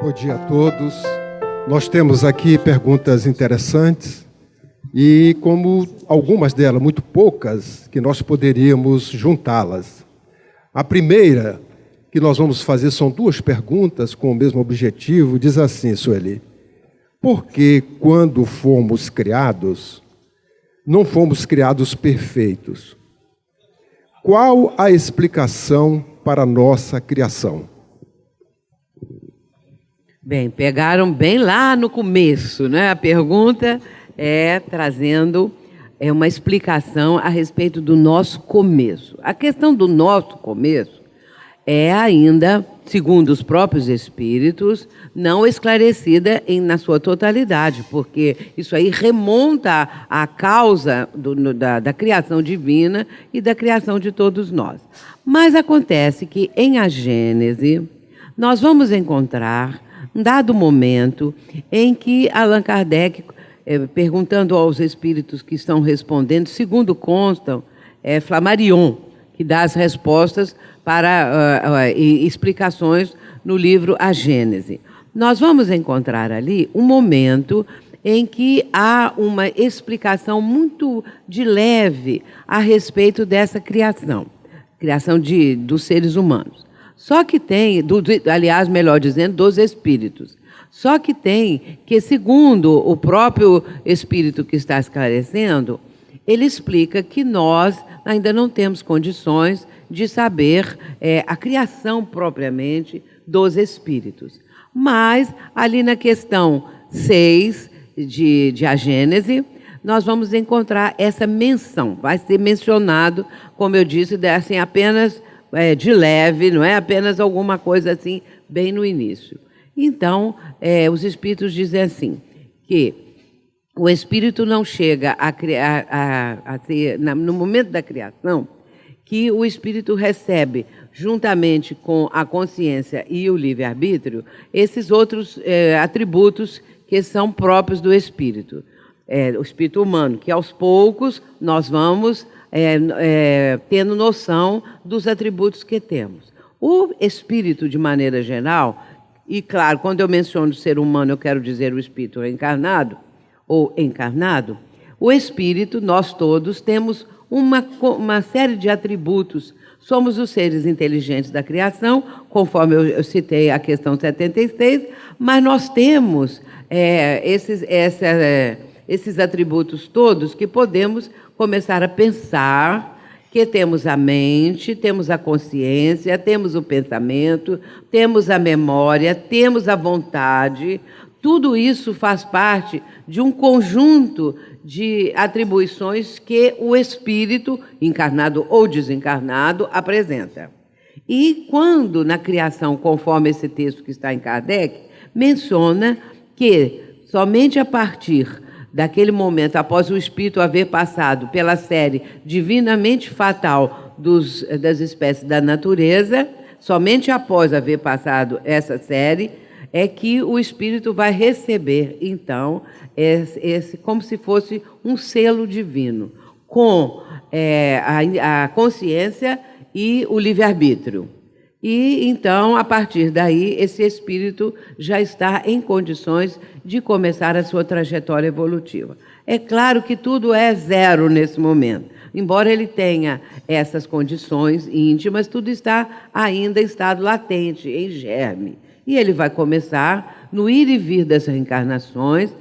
Bom dia a todos. Nós temos aqui perguntas interessantes e, como algumas delas, muito poucas, que nós poderíamos juntá-las. A primeira que nós vamos fazer são duas perguntas com o mesmo objetivo. Diz assim, Sueli: por que, quando fomos criados, não fomos criados perfeitos? Qual a explicação para a nossa criação? Bem, pegaram bem lá no começo, né? A pergunta é trazendo uma explicação a respeito do nosso começo. A questão do nosso começo é ainda, segundo os próprios espíritos, não esclarecida na sua totalidade, porque isso aí remonta à causa da criação divina e da criação de todos nós. Mas acontece que em A Gênese nós vamos encontrar um dado momento em que Allan Kardec, perguntando aos espíritos que estão respondendo, segundo constam, é Flammarion que dá as respostas para explicações no livro A Gênese. Nós vamos encontrar ali um momento em que há uma explicação muito de leve a respeito dessa criação dos seres humanos. Só que tem, aliás, melhor dizendo, dos espíritos. Só que tem que, segundo o próprio espírito que está esclarecendo, ele explica que nós ainda não temos condições de saber a criação propriamente dos espíritos. Mas, ali na questão 6 de A Gênese, nós vamos encontrar essa menção. Vai ser mencionado, como eu disse, assim, apenas de leve, não é apenas alguma coisa assim, bem no início. Então, os espíritos dizem assim, que o espírito não chega a ter, no momento da criação, que o espírito recebe, juntamente com a consciência e o livre-arbítrio, esses outros atributos que são próprios do espírito. O espírito humano, que aos poucos nós vamos tendo noção dos atributos que temos. O espírito, de maneira geral, e claro, quando eu menciono ser humano, eu quero dizer o espírito reencarnado ou encarnado, o espírito, nós todos temos uma série de atributos. Somos os seres inteligentes da criação, conforme eu citei a questão 76, mas nós temos esses atributos todos que podemos começar a pensar, que temos a mente, temos a consciência, temos o pensamento, temos a memória, temos a vontade. Tudo isso faz parte de um conjunto de atribuições que o espírito, encarnado ou desencarnado, apresenta. E quando, na criação, conforme esse texto que está em Kardec, menciona que somente a partir daquele momento, após o espírito haver passado pela série divinamente fatal das espécies da natureza, somente após haver passado essa série, é que o espírito vai receber, então, como se fosse um selo divino, com a consciência e o livre-arbítrio. E, então, a partir daí, esse espírito já está em condições de começar a sua trajetória evolutiva. É claro que tudo é zero nesse momento. Embora ele tenha essas condições íntimas, tudo está ainda em estado latente, em germe. E ele vai começar, no ir e vir das reencarnações,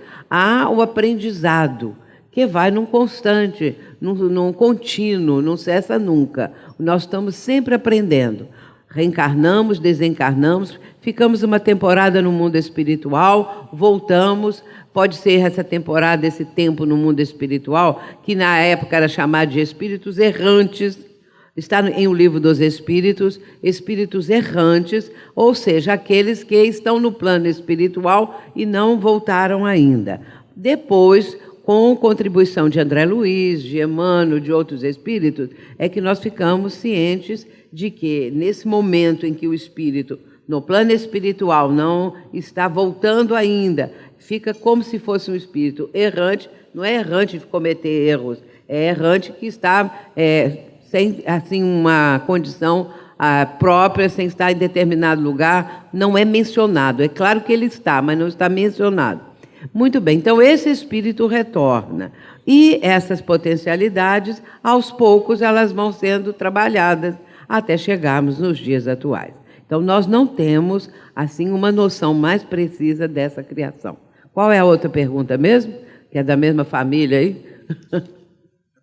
o aprendizado, que vai num constante, num contínuo, não cessa nunca. Nós estamos sempre aprendendo. Reencarnamos, desencarnamos, ficamos uma temporada no mundo espiritual, voltamos. Pode ser essa temporada, esse tempo no mundo espiritual, que na época era chamado de espíritos errantes. Está em O Livro dos Espíritos, espíritos errantes, ou seja, aqueles que estão no plano espiritual e não voltaram ainda. Depois, com contribuição de André Luiz, de Emmanuel, de outros espíritos, é que nós ficamos cientes de que, nesse momento em que o espírito, no plano espiritual, não está voltando ainda, fica como se fosse um espírito errante, não é errante de cometer erros, é errante que está sem assim, uma condição própria, sem estar em determinado lugar, não é mencionado. É claro que ele está, mas não está mencionado. Muito bem, então esse espírito retorna. E essas potencialidades, aos poucos, elas vão sendo trabalhadas até chegarmos nos dias atuais. Então, nós não temos, assim, uma noção mais precisa dessa criação. Qual é a outra pergunta mesmo? Que é da mesma família aí?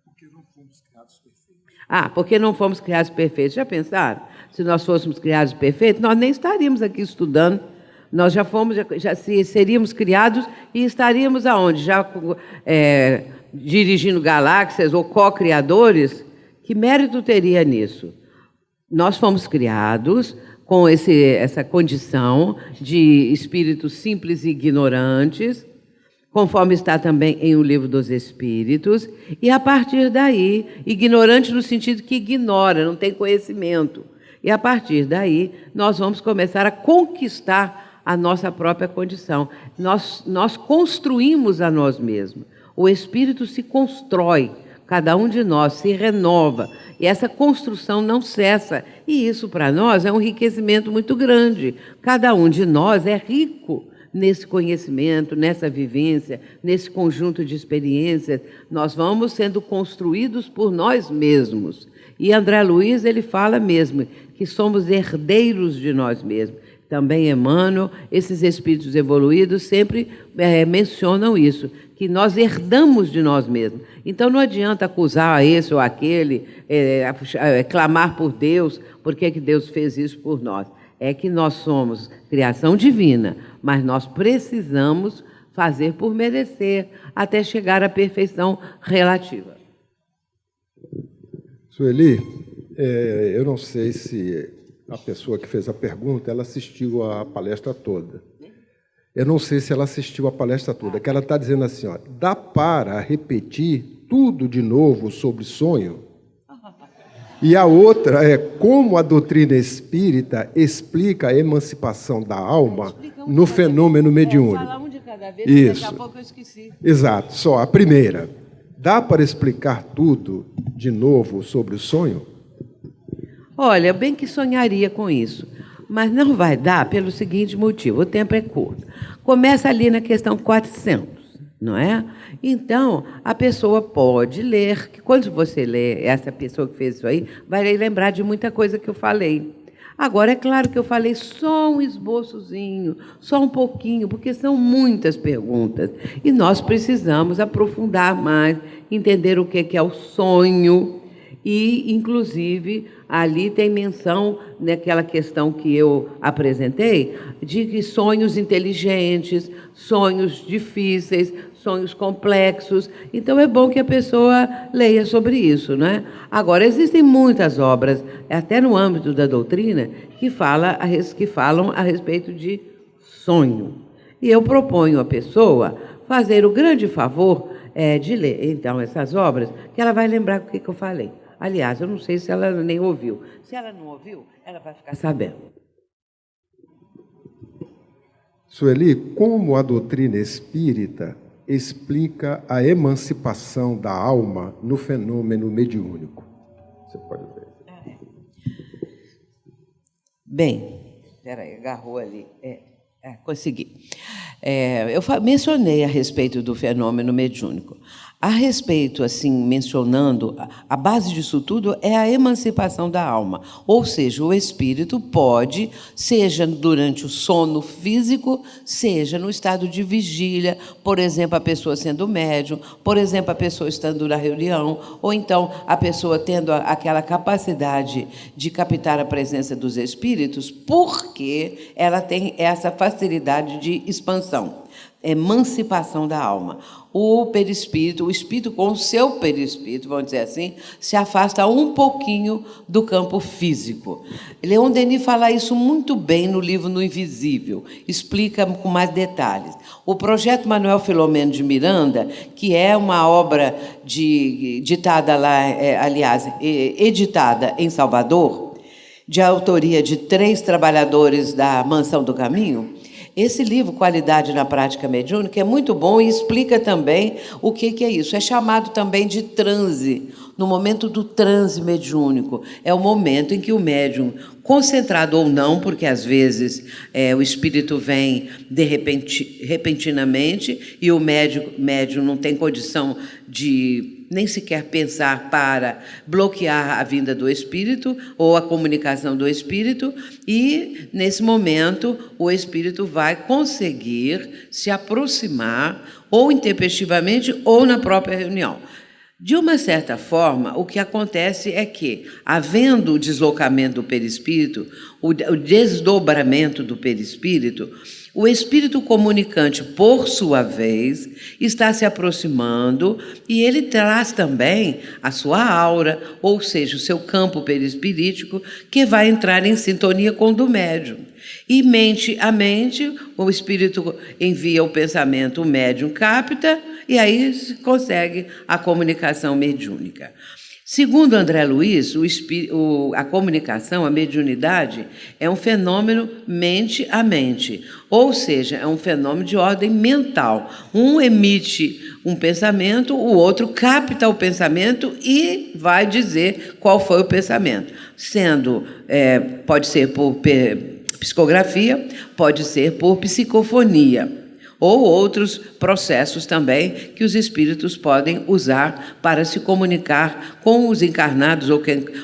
Porque não fomos criados perfeitos. Porque não fomos criados perfeitos. Já pensaram? Se nós fôssemos criados perfeitos, nós nem estaríamos aqui estudando. Nós seríamos criados e estaríamos aonde? Dirigindo galáxias ou co-criadores? Que mérito teria nisso? Nós fomos criados com essa condição de espíritos simples e ignorantes, conforme está também em O Livro dos Espíritos, e a partir daí, ignorante no sentido que ignora, não tem conhecimento. E a partir daí, nós vamos começar a conquistar a nossa própria condição. Nós construímos a nós mesmos. O espírito se constrói, cada um de nós se renova, e essa construção não cessa. E isso, para nós, é um enriquecimento muito grande. Cada um de nós é rico nesse conhecimento, nessa vivência, nesse conjunto de experiências. Nós vamos sendo construídos por nós mesmos. E André Luiz, ele fala mesmo que somos herdeiros de nós mesmos. Também Emmanuel, esses espíritos evoluídos sempre mencionam isso, que nós herdamos de nós mesmos. Então, não adianta acusar esse ou aquele, clamar por Deus, por que Deus fez isso por nós. É que nós somos criação divina, mas nós precisamos fazer por merecer, até chegar à perfeição relativa. Sueli, eu não sei se a pessoa que fez a pergunta, ela assistiu a palestra toda. Eu não sei se ela assistiu a palestra toda, que ela está dizendo assim, ó, dá para repetir tudo de novo sobre sonho? E a outra é como a doutrina espírita explica a emancipação da alma no fenômeno mediúnico. Falar um de cada vez, isso. Daqui a pouco eu esqueci. Exato, só a primeira. Dá para explicar tudo de novo sobre o sonho? Olha, bem que sonharia com isso, mas não vai dar pelo seguinte motivo, o tempo é curto. Começa ali na questão 400, não é? Então, a pessoa pode ler, que quando você lê, essa pessoa que fez isso aí, vai lembrar de muita coisa que eu falei. Agora, é claro que eu falei só um esboçozinho, só um pouquinho, porque são muitas perguntas, e nós precisamos aprofundar mais, entender o que é o sonho. E, inclusive, ali tem menção, naquela questão que eu apresentei, de que sonhos inteligentes, sonhos difíceis, sonhos complexos. Então, é bom que a pessoa leia sobre isso, não é? Agora, existem muitas obras, até no âmbito da doutrina, que falam a respeito de sonho. E eu proponho à pessoa fazer o grande favor de ler, então, essas obras, que ela vai lembrar o que eu falei. Aliás, eu não sei se ela nem ouviu. Se ela não ouviu, ela vai ficar sabendo. Sueli, como a doutrina espírita explica a emancipação da alma no fenômeno mediúnico? Você pode ver. Bem, espera aí, agarrou ali. Consegui. Eu mencionei a respeito do fenômeno mediúnico. A respeito, assim, mencionando, a base disso tudo é a emancipação da alma. Ou seja, o espírito pode, seja durante o sono físico, seja no estado de vigília, por exemplo, a pessoa sendo médium, por exemplo, a pessoa estando na reunião, ou então a pessoa tendo aquela capacidade de captar a presença dos espíritos, porque ela tem essa facilidade de expansão. Emancipação da alma. O espírito com o seu perispírito, vamos dizer assim, se afasta um pouquinho do campo físico. Leon Denis fala isso muito bem no livro No Invisível, explica com mais detalhes. O projeto Manuel Filomeno de Miranda, que é uma obra editada em Salvador, de autoria de 3 trabalhadores da Mansão do Caminho, Esse livro, Qualidade na Prática Mediúnica, é muito bom e explica também o que é isso. É chamado também de transe. No momento do transe mediúnico, é o momento em que o médium, concentrado ou não, porque às vezes o espírito vem repentinamente e o médium não tem condição de nem sequer pensar para bloquear a vinda do espírito ou a comunicação do espírito, e nesse momento o espírito vai conseguir se aproximar ou intempestivamente ou na própria reunião. De uma certa forma, o que acontece é que, havendo o deslocamento do perispírito, o desdobramento do perispírito, o espírito comunicante, por sua vez, está se aproximando e ele traz também a sua aura, ou seja, o seu campo perispirítico, que vai entrar em sintonia com o do médium. E mente a mente, o espírito envia o pensamento, o médium capta, e aí se consegue a comunicação mediúnica. Segundo André Luiz, a comunicação, a mediunidade, é um fenômeno mente a mente, ou seja, é um fenômeno de ordem mental. Um emite um pensamento, o outro capta o pensamento e vai dizer qual foi o pensamento. Pode ser por psicografia, pode ser por psicofonia, ou outros processos também que os espíritos podem usar para se comunicar com os encarnados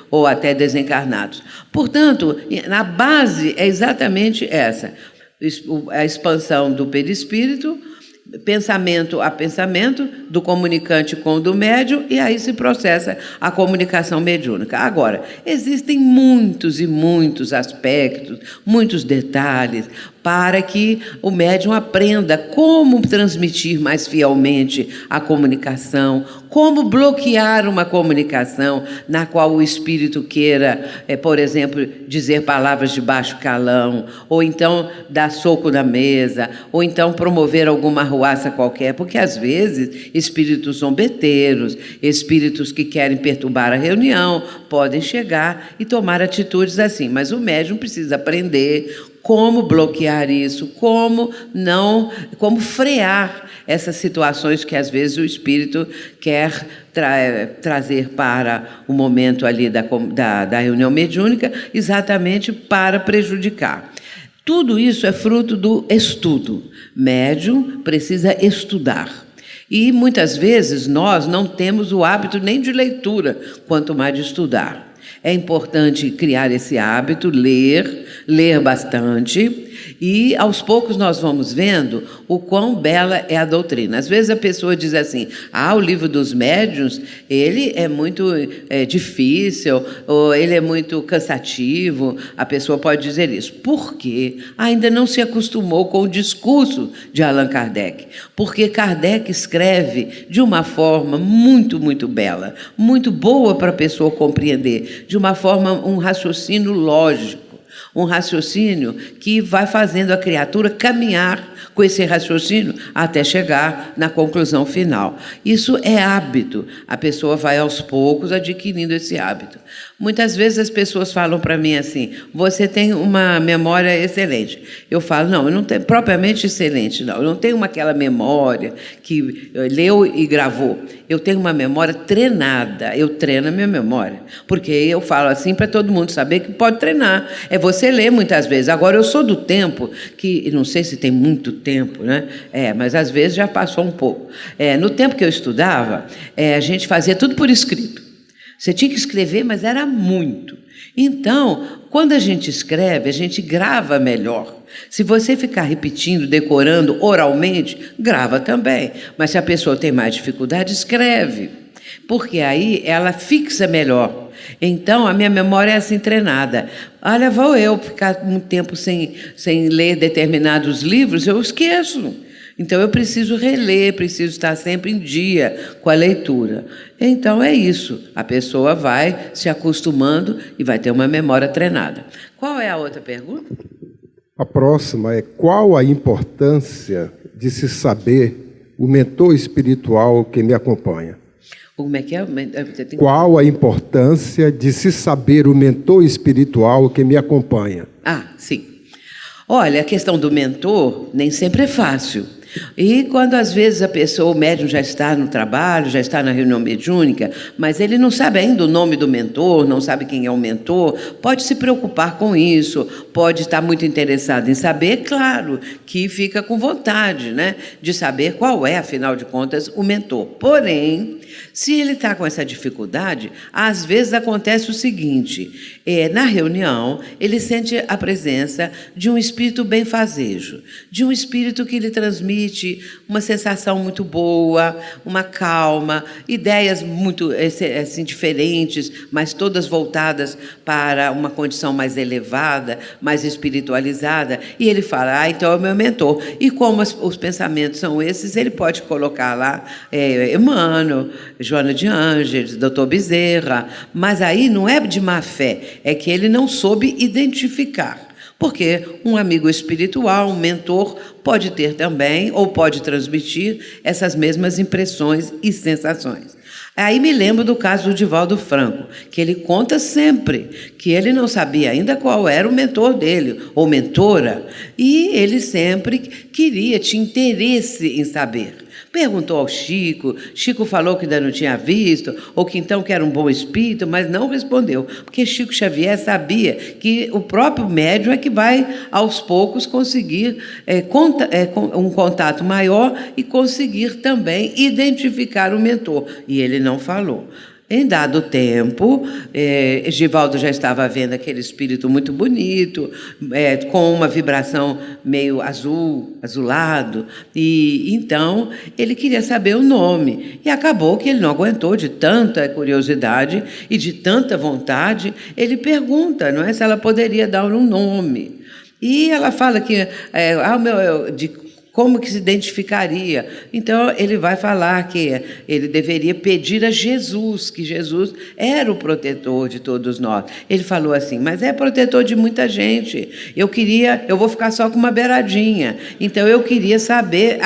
ou até desencarnados. Portanto, na base é exatamente essa, a expansão do perispírito, pensamento a pensamento, do comunicante com o do médium, e aí se processa a comunicação mediúnica. Agora, existem muitos e muitos aspectos, muitos detalhes, para que o médium aprenda como transmitir mais fielmente a comunicação, como bloquear uma comunicação na qual o espírito queira, por exemplo, dizer palavras de baixo calão, ou então dar soco na mesa, ou então promover alguma arruaça qualquer, porque às vezes espíritos zombeteiros, espíritos que querem perturbar a reunião, podem chegar e tomar atitudes assim, mas o médium precisa aprender como bloquear isso, como frear essas situações que às vezes o espírito quer trazer para o momento ali da reunião mediúnica, exatamente para prejudicar. Tudo isso é fruto do estudo. Médium precisa estudar. E muitas vezes nós não temos o hábito nem de leitura, quanto mais de estudar. É importante criar esse hábito, ler bastante, e aos poucos nós vamos vendo o quão bela é a doutrina. Às vezes a pessoa diz assim, o livro dos médiuns, ele é muito difícil, ou ele é muito cansativo, a pessoa pode dizer isso, porque ainda não se acostumou com o discurso de Allan Kardec, porque Kardec escreve de uma forma muito, muito bela, muito boa para a pessoa compreender, de uma forma, um raciocínio lógico, um raciocínio que vai fazendo a criatura caminhar com esse raciocínio até chegar na conclusão final. Isso é hábito, a pessoa vai aos poucos adquirindo esse hábito. Muitas vezes as pessoas falam para mim assim, você tem uma memória excelente. Eu falo, não, eu não tenho propriamente excelente, não. Eu não tenho aquela memória que leu e gravou. Eu tenho uma memória treinada, eu treino a minha memória. Porque eu falo assim para todo mundo saber que pode treinar. É você ler muitas vezes. Agora, eu sou do tempo que, não sei se tem muito tempo, né? Mas às vezes já passou um pouco. No tempo que eu estudava, a gente fazia tudo por escrito. Você tinha que escrever, mas era muito. Então, quando a gente escreve, a gente grava melhor. Se você ficar repetindo, decorando oralmente, grava também. Mas se a pessoa tem mais dificuldade, escreve. Porque aí ela fixa melhor. Então, a minha memória é assim treinada. Olha, vou eu ficar um tempo sem ler determinados livros, eu esqueço. Então, eu preciso reler, preciso estar sempre em dia com a leitura. Então, é isso. A pessoa vai se acostumando e vai ter uma memória treinada. Qual é a outra pergunta? A próxima é: qual a importância de se saber o mentor espiritual que me acompanha? Como é que é? Qual a importância de se saber o mentor espiritual que me acompanha? Sim. Olha, a questão do mentor nem sempre é fácil. E quando, às vezes, o médium já está no trabalho, já está na reunião mediúnica, mas ele não sabe ainda o nome do mentor, não sabe quem é o mentor, pode se preocupar com isso, pode estar muito interessado em saber, claro, que fica com vontade, né, de saber qual é, afinal de contas, o mentor. Porém, se ele está com essa dificuldade, às vezes acontece o seguinte, na reunião, ele sente a presença de um espírito benfazejo, de um espírito que lhe transmite uma sensação muito boa, uma calma, ideias muito assim, diferentes, mas todas voltadas para uma condição mais elevada, mais espiritualizada, e ele fala, então é o meu mentor. E como os pensamentos são esses, ele pode colocar lá Emmanuel, Joana de Ângeles, Dr. Bezerra, mas aí não é de má fé, é que ele não soube identificar. Porque um amigo espiritual, um mentor, pode ter também, ou pode transmitir, essas mesmas impressões e sensações. Aí me lembro do caso do Divaldo Franco, que ele conta sempre que ele não sabia ainda qual era o mentor dele, ou mentora, e ele sempre tinha interesse em saber. Perguntou ao Chico, Chico falou que ainda não tinha visto, ou que então que era um bom espírito, mas não respondeu, porque Chico Xavier sabia que o próprio médium é que vai, aos poucos, conseguir um contato maior e conseguir também identificar o mentor, e ele não falou. Em dado tempo, Givaldo já estava vendo aquele espírito muito bonito, com uma vibração meio azulado, e então ele queria saber o nome. E acabou que ele não aguentou de tanta curiosidade e de tanta vontade, ele pergunta, não é, se ela poderia dar um nome. E ela fala que como que se identificaria? Então, ele vai falar que ele deveria pedir a Jesus, que Jesus era o protetor de todos nós. Ele falou assim, mas é protetor de muita gente. Eu vou ficar só com uma beiradinha. Então, eu queria saber,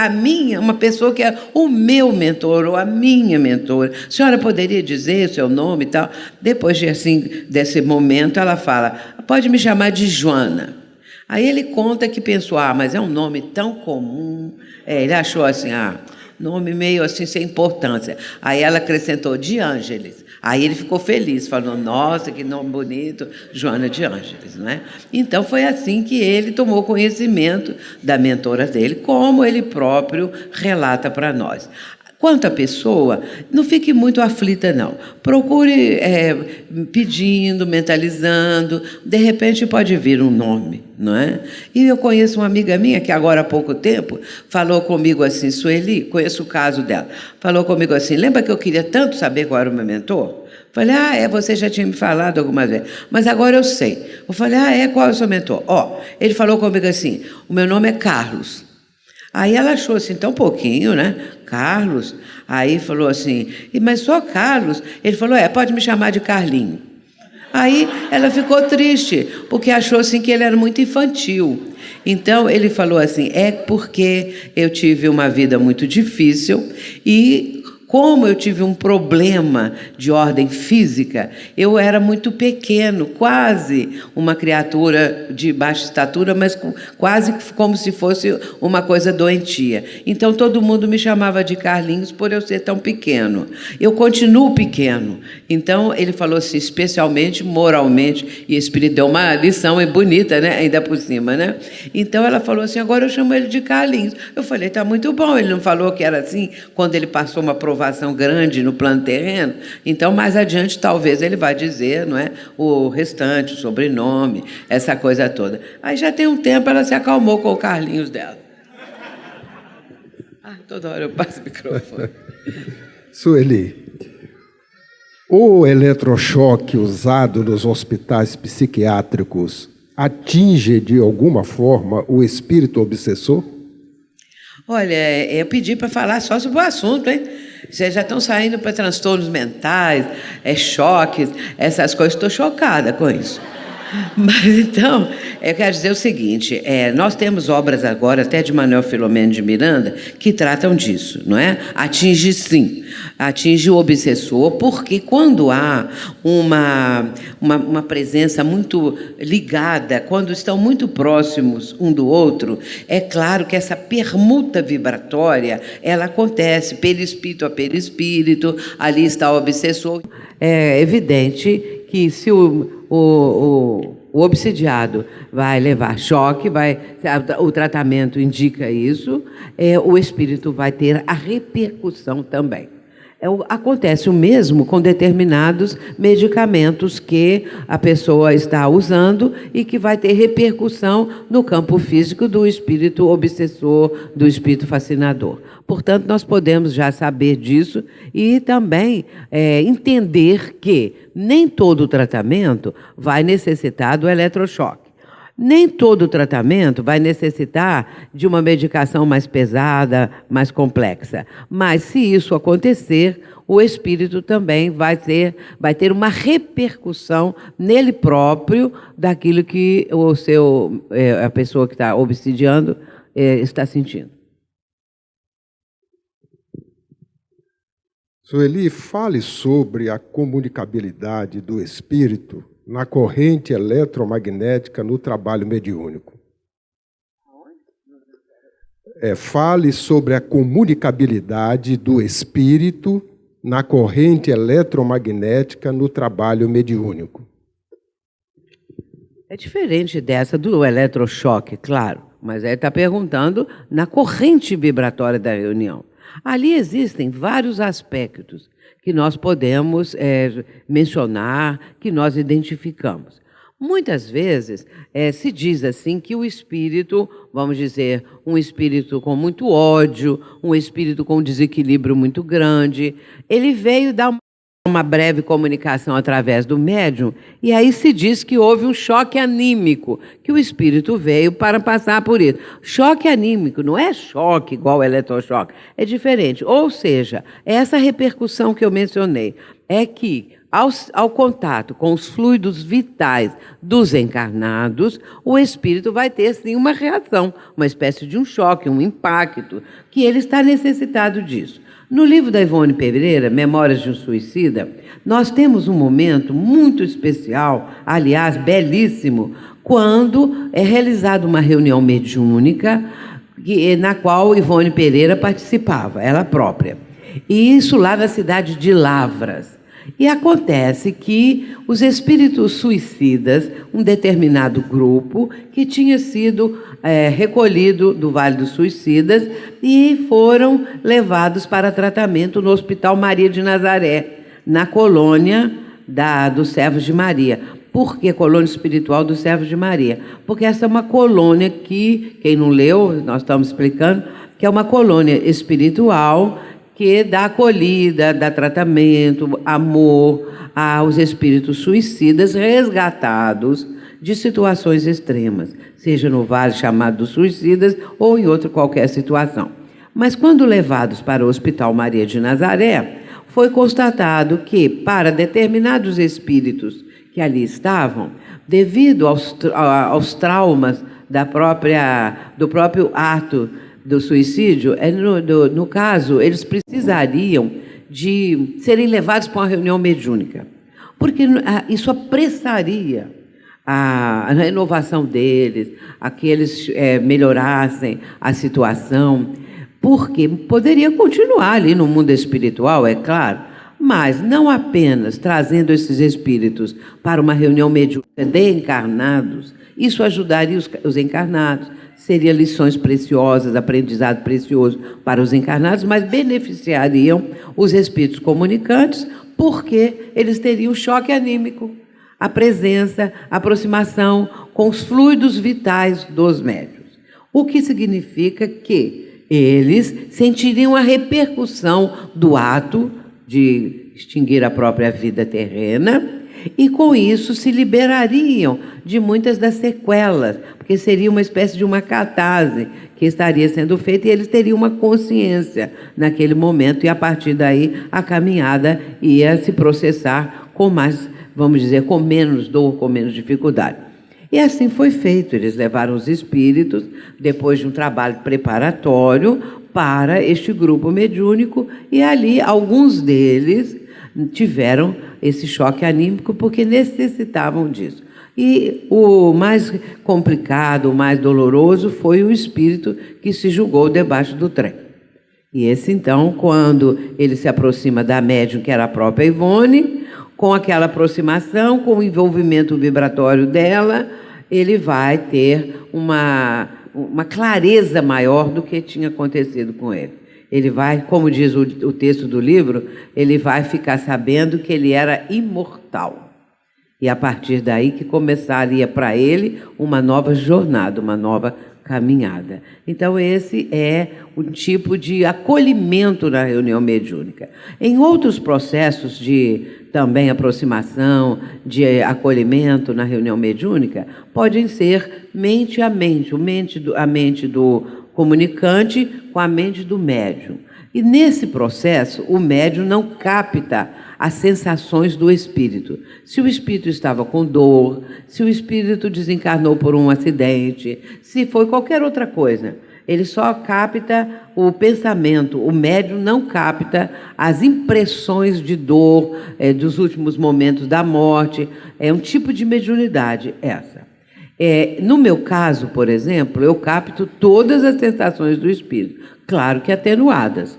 uma pessoa que é o meu mentor, ou a minha mentora. A senhora poderia dizer o seu nome e tal? Depois desse momento, ela fala, pode me chamar de Joana. Aí ele conta que pensou, mas é um nome tão comum. Ele achou assim, nome meio assim, sem importância. Aí ela acrescentou, de Ângeles. Aí ele ficou feliz, falou, nossa, que nome bonito, Joana de Ângeles, não é? Então, foi assim que ele tomou conhecimento da mentora dele, como ele próprio relata para nós. Quanto à pessoa, não fique muito aflita, não. Procure pedindo, mentalizando, de repente pode vir um nome, não é? E eu conheço uma amiga minha que agora há pouco tempo falou comigo assim, Sueli, conheço o caso dela, falou comigo assim, lembra que eu queria tanto saber qual era o meu mentor? Falei, você já tinha me falado algumas vezes, mas agora eu sei. Eu falei, qual é o seu mentor? Ele falou comigo assim, o meu nome é Carlos. Aí ela achou assim, tão pouquinho, né? Carlos. Aí falou assim, mas só Carlos? Ele falou, pode me chamar de Carlinho. Aí ela ficou triste, porque achou assim que ele era muito infantil. Então ele falou assim, porque eu tive uma vida muito difícil e como eu tive um problema de ordem física, eu era muito pequeno, quase uma criatura de baixa estatura, mas quase como se fosse uma coisa doentia. Então, todo mundo me chamava de Carlinhos por eu ser tão pequeno. Eu continuo pequeno. Então, ele falou assim, especialmente moralmente, e Espírito deu uma lição bonita, né? Ainda por cima, né? Então, ela falou assim, agora eu chamo ele de Carlinhos. Eu falei, está muito bom. Ele não falou que era assim, quando ele passou uma aprovação grande no plano terreno, então mais adiante talvez ele vai dizer, não é, o restante, o sobrenome, essa coisa toda. Aí já tem um tempo ela se acalmou com o Carlinhos dela. Toda hora eu passo o microfone. Sueli, o eletrochoque usado nos hospitais psiquiátricos atinge de alguma forma o espírito obsessor? Olha, eu pedi para falar só sobre o assunto, hein? Vocês já estão saindo para transtornos mentais, choques, essas coisas. Estou chocada com isso. Mas, então, eu quero dizer o seguinte, nós temos obras agora, até de Manuel Filomeno de Miranda, que tratam disso, não é? Atinge o obsessor, porque quando há uma presença muito ligada, quando estão muito próximos um do outro, é claro que essa permuta vibratória, ela acontece perispírito a perispírito, ali está o obsessor. É evidente que se o obsidiado vai levar choque, o tratamento indica isso, o espírito vai ter a repercussão também. Acontece o mesmo com determinados medicamentos que a pessoa está usando e que vai ter repercussão no campo físico do espírito obsessor, do espírito fascinador. Portanto, nós podemos já saber disso e também entender que nem todo tratamento vai necessitar do eletrochoque. Nem todo tratamento vai necessitar de uma medicação mais pesada, mais complexa. Mas, se isso acontecer, o espírito também vai ter uma repercussão nele próprio daquilo que a pessoa que está obsidiando está sentindo. Sueli, fale sobre a comunicabilidade do espírito na corrente eletromagnética no trabalho mediúnico. Fale sobre a comunicabilidade do espírito na corrente eletromagnética no trabalho mediúnico. É diferente dessa do eletrochoque, claro, mas ele está perguntando na corrente vibratória da reunião. Ali existem vários aspectos que nós podemos mencionar, que nós identificamos. Muitas vezes se diz assim que o espírito, vamos dizer, um espírito com muito ódio, um espírito com um desequilíbrio muito grande, ele veio dar uma breve comunicação através do médium, e aí se diz que houve um choque anímico, que o espírito veio para passar por isso. Choque anímico não é choque igual ao eletrochoque, é diferente. Ou seja, essa repercussão que eu mencionei é que, ao contato com os fluidos vitais dos encarnados, o espírito vai ter, sim, uma reação, uma espécie de um choque, um impacto, que ele está necessitado disso. No livro da Ivone Pereira, Memórias de um Suicida, nós temos um momento muito especial, aliás, belíssimo, quando é realizada uma reunião mediúnica na qual Ivone Pereira participava, ela própria. E isso lá na cidade de Lavras. E acontece que os espíritos suicidas, um determinado grupo, que tinha sido recolhido do Vale dos Suicidas e foram levados para tratamento no Hospital Maria de Nazaré, na colônia dos Servos de Maria. Por que colônia espiritual dos Servos de Maria? Porque essa é uma colônia que, quem não leu, nós estamos explicando, que é uma colônia espiritual que dá acolhida, dá tratamento, amor aos espíritos suicidas resgatados de situações extremas, seja no vale chamado dos suicidas ou em outra qualquer situação. Mas quando levados para o Hospital Maria de Nazaré, foi constatado que, para determinados espíritos que ali estavam, devido aos traumas do próprio ato do suicídio, no caso, eles precisariam de serem levados para uma reunião mediúnica, porque isso apressaria a renovação deles, a que eles melhorassem a situação, porque poderia continuar ali no mundo espiritual, é claro, mas não apenas trazendo esses espíritos para uma reunião mediúnica de encarnados, isso ajudaria os encarnados, seria lições preciosas, aprendizado precioso para os encarnados, mas beneficiariam os espíritos comunicantes, porque eles teriam choque anímico, a presença, a aproximação com os fluidos vitais dos médiuns. O que significa que eles sentiriam a repercussão do ato de extinguir a própria vida terrena, e com isso se liberariam de muitas das sequelas, porque seria uma espécie de uma catarse que estaria sendo feita e eles teriam uma consciência naquele momento, e a partir daí a caminhada ia se processar com mais vamos dizer, com menos dor, com menos dificuldade. E assim foi feito. Eles levaram os espíritos, depois de um trabalho preparatório, para este grupo mediúnico, e ali alguns deles tiveram esse choque anímico porque necessitavam disso. E o mais complicado, o mais doloroso foi o espírito que se julgou debaixo do trem. E esse, então, quando ele se aproxima da médium, que era a própria Ivone, com aquela aproximação, com o envolvimento vibratório dela, ele vai ter uma clareza maior do que tinha acontecido com ele. Ele vai, como diz o texto do livro, ele vai ficar sabendo que ele era imortal. E a partir daí que começaria para ele uma nova jornada, uma nova caminhada. Então, esse é um tipo de acolhimento na reunião mediúnica. Em outros processos de também aproximação, de acolhimento na reunião mediúnica, podem ser mente a mente, a mente do comunicante com a mente do médium. E nesse processo, o médium não capta as sensações do espírito. Se o espírito estava com dor, se o espírito desencarnou por um acidente, se foi qualquer outra coisa, ele só capta o pensamento. O médium não capta as impressões de dor dos últimos momentos da morte. É um tipo de mediunidade essa. No meu caso, por exemplo, eu capto todas as sensações do espírito, claro que atenuadas,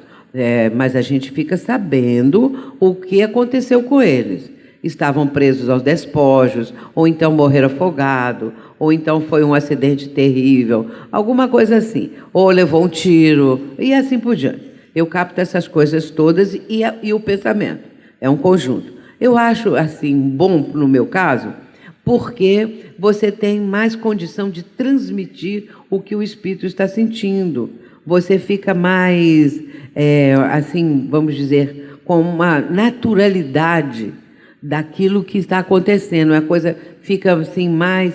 mas a gente fica sabendo o que aconteceu com eles. Estavam presos aos despojos, ou então morreram afogados, ou então foi um acidente terrível, alguma coisa assim, ou levou um tiro, e assim por diante. Eu capto essas coisas todas e o pensamento. É um conjunto. Eu acho, assim, bom no meu caso, porque você tem mais condição de transmitir o que o espírito está sentindo. Você fica mais, assim, vamos dizer, com uma naturalidade daquilo que está acontecendo. A coisa fica assim mais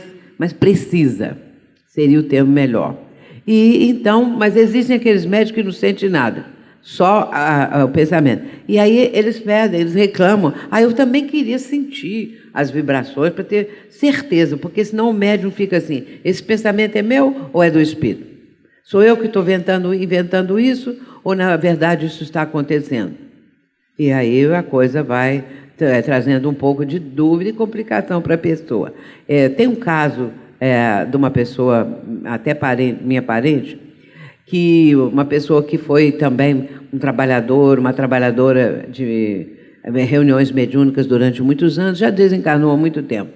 precisa, seria o termo melhor. E então, mas existem aqueles médicos que não sentem nada, só o pensamento. E aí eles pedem, eles reclamam. Eu também queria sentir as vibrações para ter certeza, porque senão o médium fica assim: esse pensamento é meu ou é do espírito? Sou eu que estou inventando isso, ou na verdade isso está acontecendo? E aí a coisa vai trazendo um pouco de dúvida e complicação para a pessoa. Tem um caso de uma pessoa, até minha parente, que uma pessoa que foi também uma trabalhadora de reuniões mediúnicas durante muitos anos, já desencarnou há muito tempo.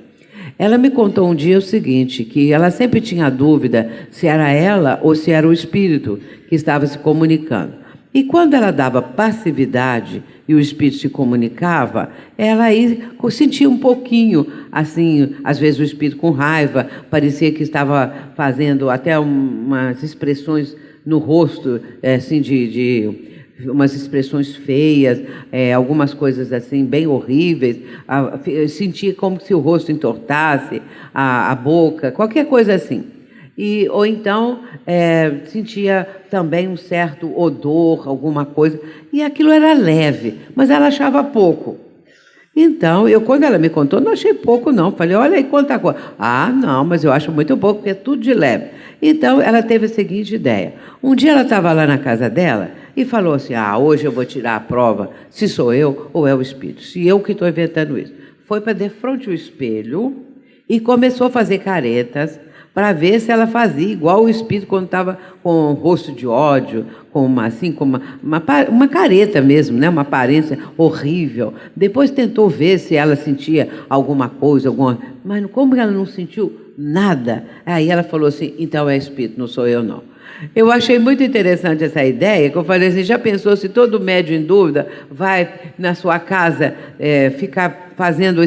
Ela me contou um dia o seguinte, que ela sempre tinha dúvida se era ela ou se era o espírito que estava se comunicando. E quando ela dava passividade e o espírito se comunicava, ela aí sentia um pouquinho, assim, às vezes o espírito com raiva, parecia que estava fazendo até umas expressões no rosto, assim, de umas expressões feias, algumas coisas assim bem horríveis, sentia como se o rosto entortasse, a boca, qualquer coisa assim. Ou então sentia também um certo odor, alguma coisa, e aquilo era leve, mas ela achava pouco. Então, quando ela me contou, não achei pouco não, falei: olha aí quanta coisa. Não, mas eu acho muito pouco, porque é tudo de leve. Então, ela teve a seguinte ideia. Um dia ela estava lá na casa dela e falou assim: hoje eu vou tirar a prova se sou eu ou é o espírito, se eu que estou inventando isso. Foi para defronte o espelho e começou a fazer caretas para ver se ela fazia igual o espírito quando estava com o rosto de ódio, com uma careta mesmo, né? Uma aparência horrível. Depois tentou ver se ela sentia alguma coisa, mas como ela não sentiu nada, aí ela falou assim: então é espírito, não sou eu não. Eu achei muito interessante essa ideia, que eu falei assim: já pensou se todo médium em dúvida vai na sua casa ficar fazendo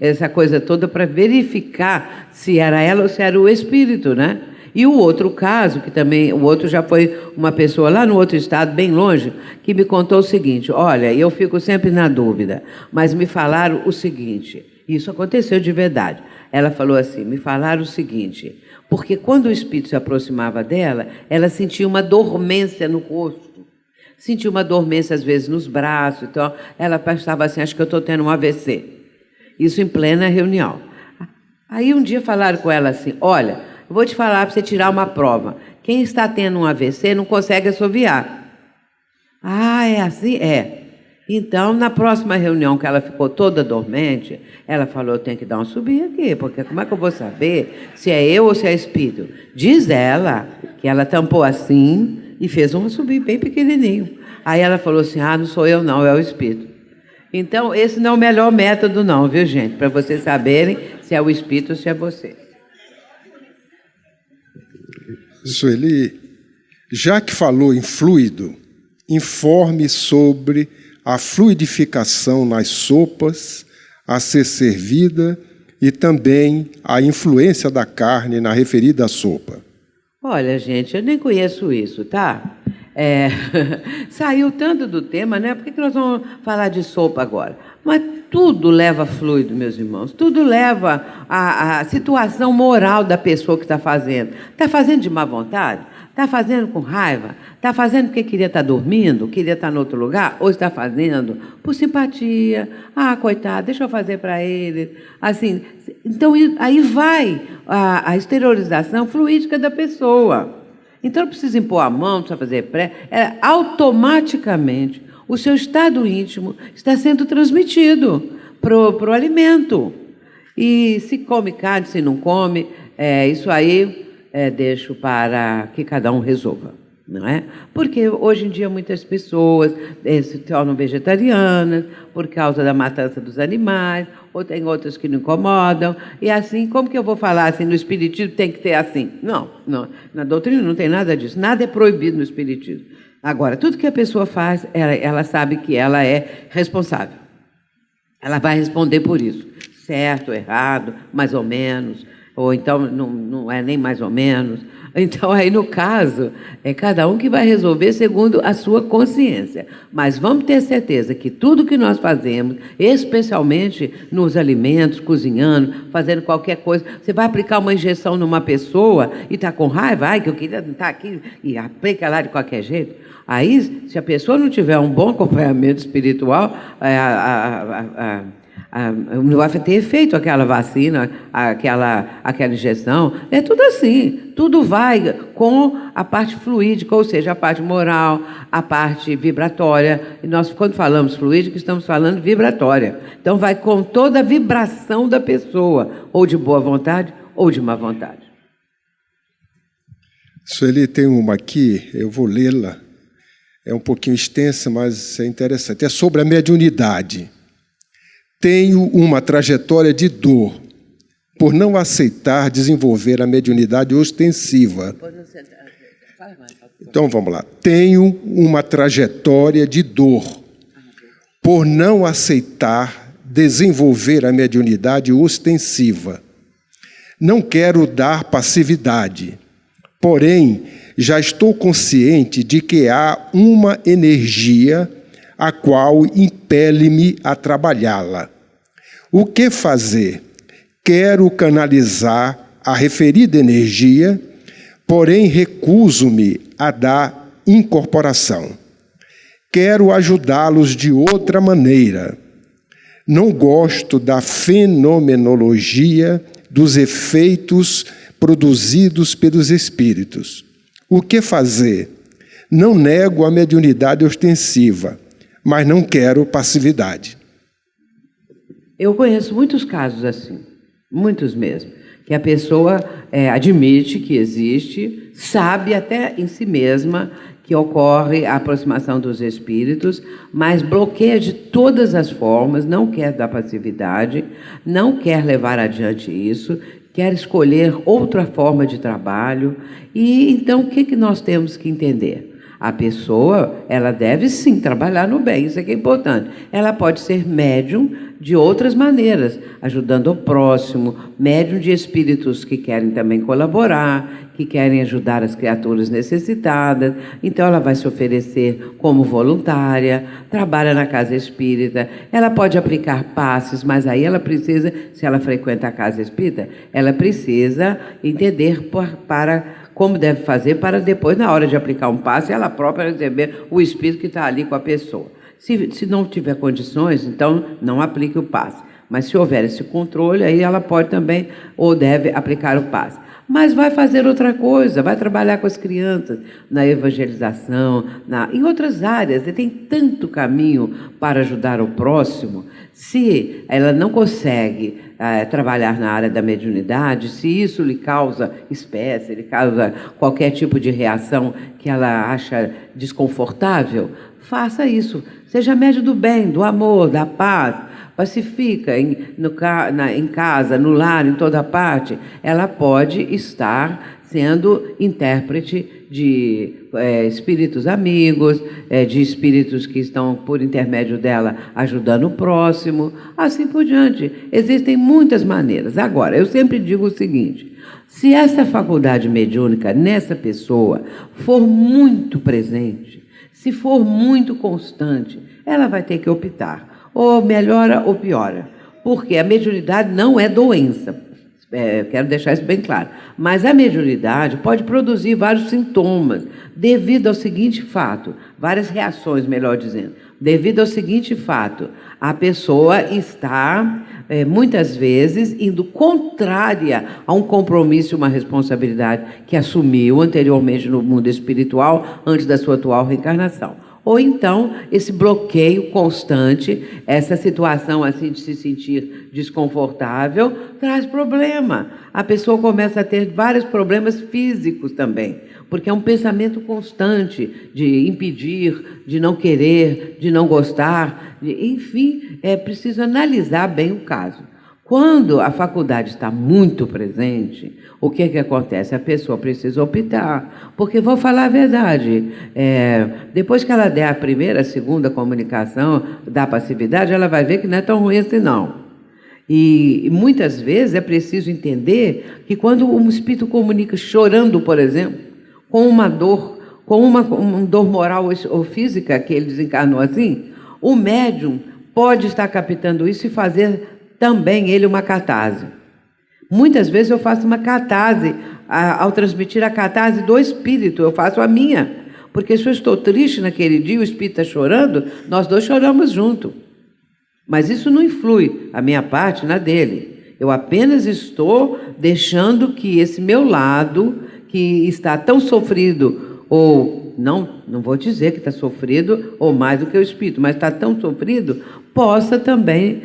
essa coisa toda para verificar se era ela ou se era o espírito, né? E o outro caso, que também, o outro já foi uma pessoa lá no outro estado, bem longe, que me contou o seguinte: olha, eu fico sempre na dúvida, mas me falaram o seguinte, isso aconteceu de verdade. Ela falou assim: me falaram o seguinte, porque quando o espírito se aproximava dela, ela sentia uma dormência no rosto, sentia uma dormência às vezes nos braços, então ela pensava assim: acho que eu estou tendo um AVC. Isso em plena reunião. Aí um dia falaram com ela assim, olha, eu vou te falar para você tirar uma prova. Quem está tendo um AVC não consegue assoviar. Ah, é assim? É. Então, na próxima reunião que ela ficou toda dormente, ela falou, eu tenho que dar uma subida aqui, porque como é que eu vou saber se é eu ou se é espírito? Diz ela que ela tampou assim e fez um subir bem pequenininho. Aí ela falou assim, não sou eu não, é o espírito. Então, esse não é o melhor método não, viu, gente? Para vocês saberem se é o espírito ou se é você. Sueli, já que falou em fluido, informe sobre a fluidificação nas sopas a ser servida e também a influência da carne na referida sopa. Olha, gente, eu nem conheço isso, tá? Saiu tanto do tema, né? Por que nós vamos falar de sopa agora? Mas tudo leva fluido, meus irmãos. Tudo leva à situação moral da pessoa que está fazendo. Está fazendo de má vontade? Está fazendo com raiva? Está fazendo porque queria estar dormindo? Queria estar em outro lugar? Ou está fazendo por simpatia? Coitado, deixa eu fazer para ele. Assim, então, aí vai a exteriorização fluídica da pessoa. Então, não precisa impor a mão, não precisa fazer pré. Automaticamente, o seu estado íntimo está sendo transmitido para o alimento. E se come carne, se não come, isso aí deixo para que cada um resolva, não é? Porque hoje em dia muitas pessoas se tornam vegetarianas por causa da matança dos animais, ou tem outras que não incomodam, e assim, como que eu vou falar assim, no Espiritismo tem que ter assim? Não, na doutrina não tem nada disso, nada é proibido no Espiritismo. Agora, tudo que a pessoa faz, ela sabe que ela é responsável. Ela vai responder por isso, certo, errado, mais ou menos, ou então não é nem mais ou menos. Então, aí, no caso, é cada um que vai resolver segundo a sua consciência. Mas vamos ter certeza que tudo que nós fazemos, especialmente nos alimentos, cozinhando, fazendo qualquer coisa, você vai aplicar uma injeção numa pessoa e está com raiva, que eu queria estar aqui, e aplica lá de qualquer jeito. Aí, se a pessoa não tiver um bom acompanhamento espiritual, não vai ter efeito aquela vacina, aquela injeção. É tudo assim, tudo vai com a parte fluídica, ou seja, a parte moral, a parte vibratória. E nós, quando falamos fluídica, estamos falando vibratória. Então, vai com toda a vibração da pessoa, ou de boa vontade, ou de má vontade. Sueli, tem uma aqui, eu vou lê-la. É um pouquinho extensa, mas é interessante. É sobre a mediunidade. Tenho uma trajetória de dor por não aceitar desenvolver a mediunidade ostensiva. Então, vamos lá. Tenho uma trajetória de dor por não aceitar desenvolver a mediunidade ostensiva. Não quero dar passividade, porém, já estou consciente de que há uma energia a qual impele-me a trabalhá-la. O que fazer? Quero canalizar a referida energia, porém recuso-me a dar incorporação. Quero ajudá-los de outra maneira. Não gosto da fenomenologia dos efeitos produzidos pelos espíritos. O que fazer? Não nego a mediunidade ostensiva, mas não quero passividade. Eu conheço muitos casos assim, muitos mesmo, que a pessoa admite que existe, sabe até em si mesma que ocorre a aproximação dos espíritos, mas bloqueia de todas as formas, não quer dar passividade, não quer levar adiante isso, quer escolher outra forma de trabalho. E então, o que nós temos que entender? A pessoa, ela deve sim trabalhar no bem, isso é que é importante. Ela pode ser médium de outras maneiras, ajudando o próximo, médium de espíritos que querem também colaborar, que querem ajudar as criaturas necessitadas. Então, ela vai se oferecer como voluntária, trabalha na casa espírita, ela pode aplicar passes, mas aí ela precisa, se ela frequenta a casa espírita, ela precisa entender como deve fazer para depois, na hora de aplicar um passe, ela própria receber o espírito que está ali com a pessoa. Se não tiver condições, então não aplique o passe. Mas se houver esse controle, aí ela pode também ou deve aplicar o passe. Mas vai fazer outra coisa, vai trabalhar com as crianças na evangelização, em outras áreas. E tem tanto caminho para ajudar o próximo. Se ela não consegue trabalhar na área da mediunidade, se isso lhe causa espécie, lhe causa qualquer tipo de reação que ela acha desconfortável, faça isso. Seja médium do bem, do amor, da paz. Pacifica em casa, no lar, em toda parte. Ela pode estar sendo intérprete de espíritos amigos, de espíritos que estão, por intermédio dela, ajudando o próximo, assim por diante. Existem muitas maneiras. Agora, eu sempre digo o seguinte: se essa faculdade mediúnica nessa pessoa for muito presente, se for muito constante, ela vai ter que optar. Ou melhora ou piora. Porque a mediunidade não é doença. Quero deixar isso bem claro. Mas a mediunidade pode produzir vários sintomas, devido ao seguinte fato, várias reações, melhor dizendo, devido ao seguinte fato: a pessoa está, muitas vezes, indo contrária a um compromisso, uma responsabilidade que assumiu anteriormente no mundo espiritual, antes da sua atual reencarnação. Ou então, esse bloqueio constante, essa situação assim de se sentir desconfortável, traz problema. A pessoa começa a ter vários problemas físicos também, porque é um pensamento constante de impedir, de não querer, de não gostar, enfim, é preciso analisar bem o caso. Quando a faculdade está muito presente, o que acontece? A pessoa precisa optar, porque, vou falar a verdade, depois que ela der a primeira, a segunda comunicação da passividade, ela vai ver que não é tão ruim assim, não. E muitas vezes é preciso entender que quando um espírito comunica chorando, por exemplo, com uma dor, com uma dor moral ou física, que ele desencarnou assim, o médium pode estar captando isso e fazer também ele uma catarse. Muitas vezes eu faço uma catarse, ao transmitir a catarse do espírito, eu faço a minha. Porque se eu estou triste naquele dia, o espírito está chorando, nós dois choramos junto. Mas isso não influi a minha parte na dele. Eu apenas estou deixando que esse meu lado, que está tão sofrido, ou não vou dizer que está sofrido, ou mais do que o espírito, mas está tão sofrido, possa também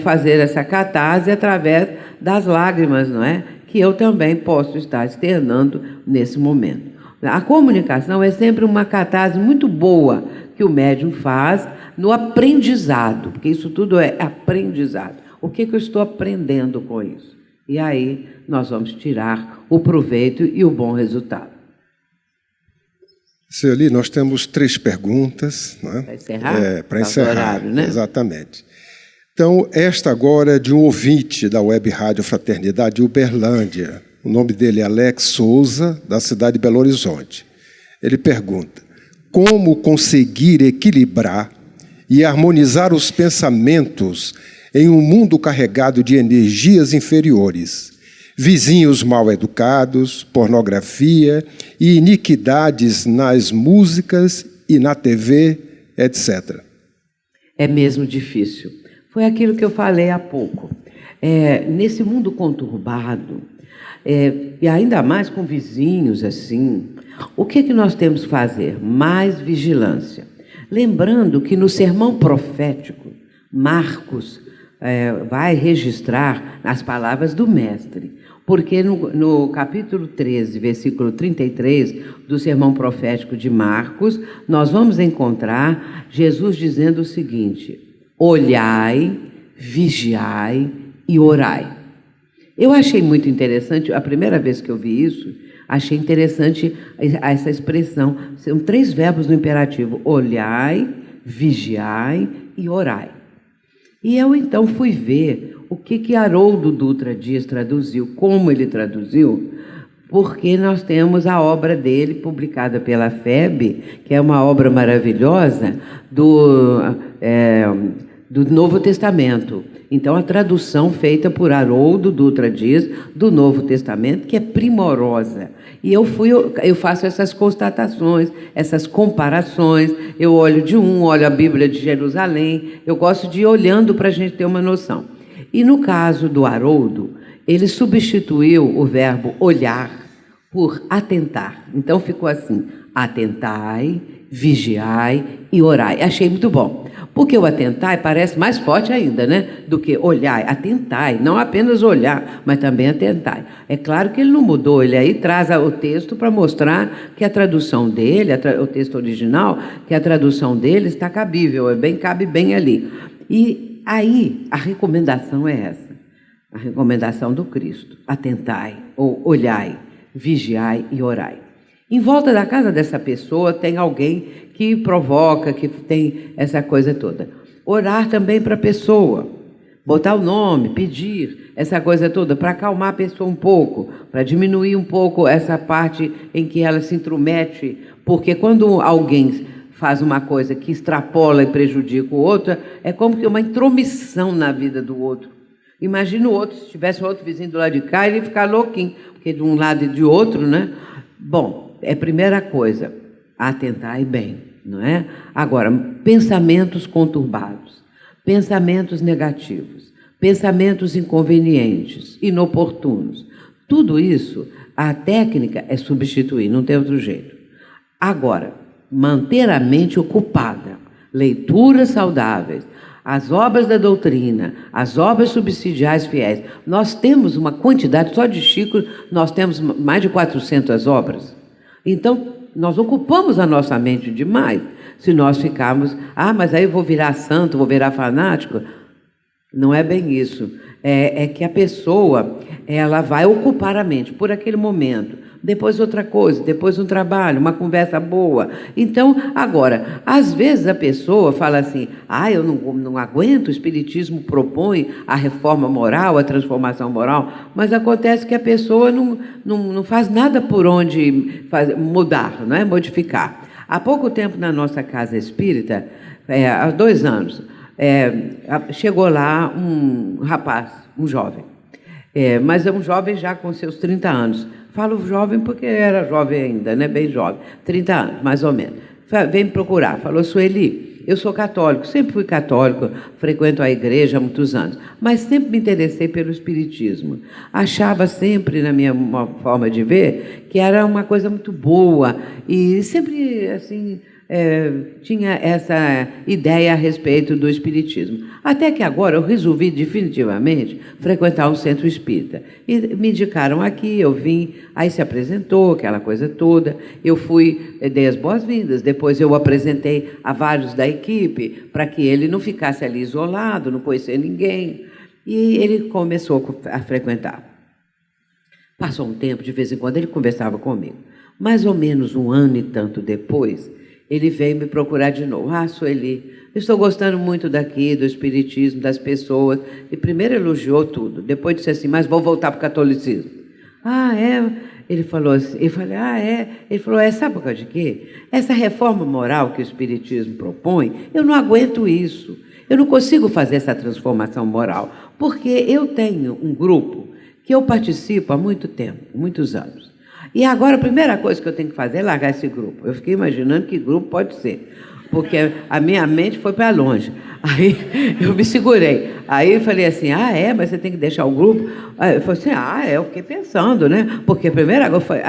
fazer essa catarse através das lágrimas, não é? Que eu também posso estar externando nesse momento. A comunicação é sempre uma catarse muito boa que o médium faz no aprendizado, porque isso tudo é aprendizado. O que eu estou aprendendo com isso? E aí nós vamos tirar o proveito e o bom resultado. Sueli, nós temos 3 perguntas. Não é? Para encerrar? Para encerrar, horário, né? Exatamente. Então, esta agora é de um ouvinte da Web Rádio Fraternidade de Uberlândia. O nome dele é Alex Souza, da cidade de Belo Horizonte. Ele pergunta: como conseguir equilibrar e harmonizar os pensamentos em um mundo carregado de energias inferiores? Vizinhos mal educados, pornografia e iniquidades nas músicas e na TV, etc. É mesmo difícil. Foi aquilo que eu falei há pouco. Nesse mundo conturbado, e ainda mais com vizinhos assim, o que nós temos que fazer? Mais vigilância. Lembrando que no sermão profético, Marcos vai registrar as palavras do Mestre. Porque no capítulo 13, versículo 33 do sermão profético de Marcos, nós vamos encontrar Jesus dizendo o seguinte: olhai, vigiai e orai. Eu achei muito interessante, a primeira vez que eu vi isso, achei interessante essa expressão. São 3 verbos no imperativo: olhai, vigiai e orai. E eu então fui ver o que Haroldo Dutra Dias traduziu, como ele traduziu, porque nós temos a obra dele, publicada pela FEB, que é uma obra maravilhosa do Novo Testamento. Então, a tradução feita por Haroldo Dutra Dias, do Novo Testamento, que é primorosa. E eu faço essas constatações, essas comparações, eu olho de olho a Bíblia de Jerusalém, eu gosto de ir olhando para a gente ter uma noção. E no caso do Haroldo, ele substituiu o verbo olhar por atentar. Então ficou assim: atentai, vigiai e orai. Achei muito bom. Porque o atentai parece mais forte ainda, né? Do que olhar. Atentai, não apenas olhar, mas também atentai. É claro que ele não mudou, ele aí traz o texto para mostrar que a tradução dele, o texto original, que a tradução dele está cabível, cabe bem ali. E aí a recomendação é essa, a recomendação do Cristo: atentai, ou olhai, vigiai e orai. Em volta da casa dessa pessoa tem alguém que provoca, que tem essa coisa toda. Orar também para a pessoa, botar o nome, pedir, essa coisa toda, para acalmar a pessoa um pouco, para diminuir um pouco essa parte em que ela se intromete, porque quando alguém faz uma coisa que extrapola e prejudica o outro, é como que uma intromissão na vida do outro. Imagina o outro, se tivesse outro vizinho do lado de cá, ele ia ficar louquinho, porque de um lado e de outro, né? Bom, é a primeira coisa, atentar bem, não é? Agora, pensamentos conturbados, pensamentos negativos, pensamentos inconvenientes, inoportunos, tudo isso, a técnica é substituir, não tem outro jeito. Agora, manter a mente ocupada, leituras saudáveis, as obras da doutrina, as obras subsidiais fiéis. Nós temos uma quantidade, só de Chico, nós temos mais de 400 obras. Então, nós ocupamos a nossa mente demais. Se nós ficarmos, mas aí eu vou virar santo, vou virar fanático. Não é bem isso. É que a pessoa, ela vai ocupar a mente por aquele momento. Depois outra coisa, depois um trabalho, uma conversa boa. Então, agora, às vezes a pessoa fala assim: eu não aguento, o Espiritismo propõe a reforma moral, a transformação moral, mas acontece que a pessoa não faz nada por onde mudar, não é? Modificar. Há pouco tempo, na nossa casa espírita, há 2 anos, chegou lá um rapaz, um jovem, mas é um jovem já com seus 30 anos. Falo jovem porque era jovem ainda, né? Bem jovem, 30 anos, mais ou menos. Veio me procurar, falou: Sueli, eu sou católico, sempre fui católico, frequento a igreja há muitos anos, mas sempre me interessei pelo Espiritismo. Achava sempre, na minha forma de ver, que era uma coisa muito boa e sempre, assim, tinha essa ideia a respeito do Espiritismo. Até que agora eu resolvi definitivamente frequentar um centro espírita. E me indicaram aqui, eu vim, aí se apresentou, aquela coisa toda. Eu fui, dei as boas-vindas, depois eu apresentei a vários da equipe, para que ele não ficasse ali isolado, não conhecia ninguém. E ele começou a frequentar. Passou um tempo, de vez em quando ele conversava comigo. Mais ou menos 1 ano e tanto depois, ele veio me procurar de novo. Sueli, eu estou gostando muito daqui, do Espiritismo, das pessoas. E primeiro elogiou tudo, depois disse assim: mas vou voltar para o catolicismo. Ele falou assim, eu falei: Ele falou: sabe por causa de quê? Essa reforma moral que o Espiritismo propõe, eu não aguento isso. Eu não consigo fazer essa transformação moral, porque eu tenho um grupo que eu participo há muito tempo, muitos anos. E agora a primeira coisa que eu tenho que fazer é largar esse grupo. Eu fiquei imaginando que grupo pode ser, porque a minha mente foi para longe. Aí eu me segurei. Aí eu falei assim: mas você tem que deixar o grupo? Aí eu falei assim: eu fiquei pensando, né? Porque a primeira coisa foi...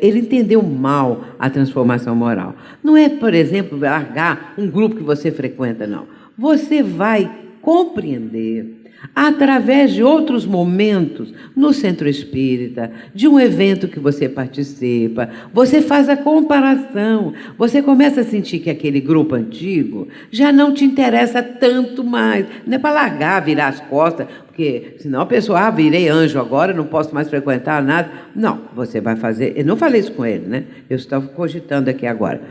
ele entendeu mal a transformação moral. Não é, por exemplo, largar um grupo que você frequenta, não. Você vai compreender através de outros momentos, no centro espírita, de um evento que você participa, você faz a comparação, você começa a sentir que aquele grupo antigo já não te interessa tanto mais. Não é para largar, virar as costas, porque senão a pessoa: virei anjo agora, não posso mais frequentar nada. Não, você vai fazer... Eu não falei isso com ele, né? Eu estava cogitando aqui agora.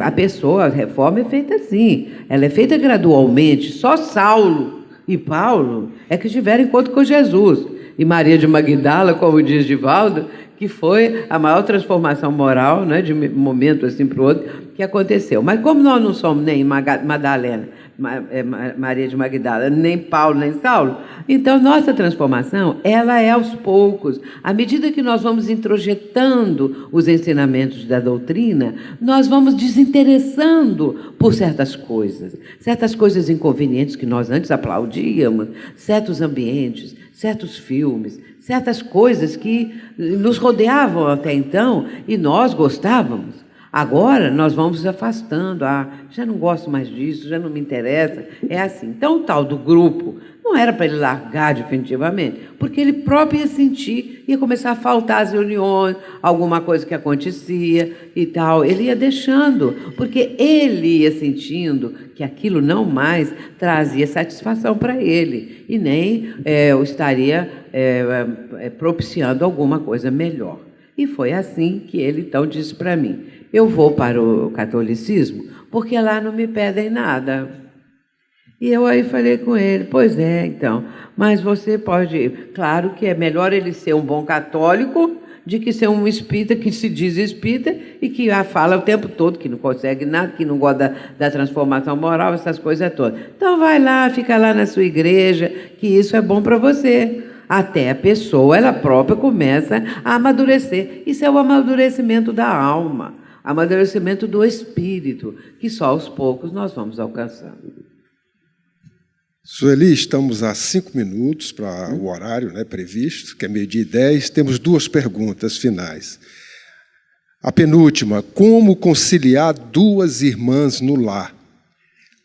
A pessoa, a reforma é feita assim, ela é feita gradualmente. Só Saulo e Paulo é que tiveram encontro com Jesus. E Maria de Magdala, como diz Divaldo, que foi a maior transformação moral, né, de um momento assim para o outro, que aconteceu. Mas como nós não somos nem Madalena, Maria de Magdala, nem Paulo, nem Saulo, então nossa transformação, ela é aos poucos. À medida que nós vamos introjetando os ensinamentos da doutrina, nós vamos desinteressando por certas coisas inconvenientes que nós antes aplaudíamos, certos ambientes, certos filmes, certas coisas que nos rodeavam até então e nós gostávamos. Agora nós vamos nos afastando. Já não gosto mais disso, já não me interessa. É assim. Então, o tal do grupo não era para ele largar definitivamente, porque ele próprio ia sentir, ia começar a faltar as reuniões, alguma coisa que acontecia e tal. Ele ia deixando, porque ele ia sentindo que aquilo não mais trazia satisfação para ele e nem estaria propiciando alguma coisa melhor. E foi assim que ele, então, disse para mim: eu vou para o catolicismo porque lá não me pedem nada. E eu aí falei com ele: pois é, então, mas você pode... Claro que é melhor ele ser um bom católico de que ser um espírita que se diz espírita e que fala o tempo todo que não consegue nada, que não gosta da transformação moral, essas coisas todas. Então vai lá, fica lá na sua igreja, que isso é bom para você. Até a pessoa, ela própria, começa a amadurecer. Isso é o amadurecimento da alma, amadurecimento do espírito, que só aos poucos nós vamos alcançando. Sueli, estamos a 5 minutos para o horário, né, previsto, que é 12h10. Temos 2 perguntas finais. A penúltima: como conciliar 2 irmãs no lar?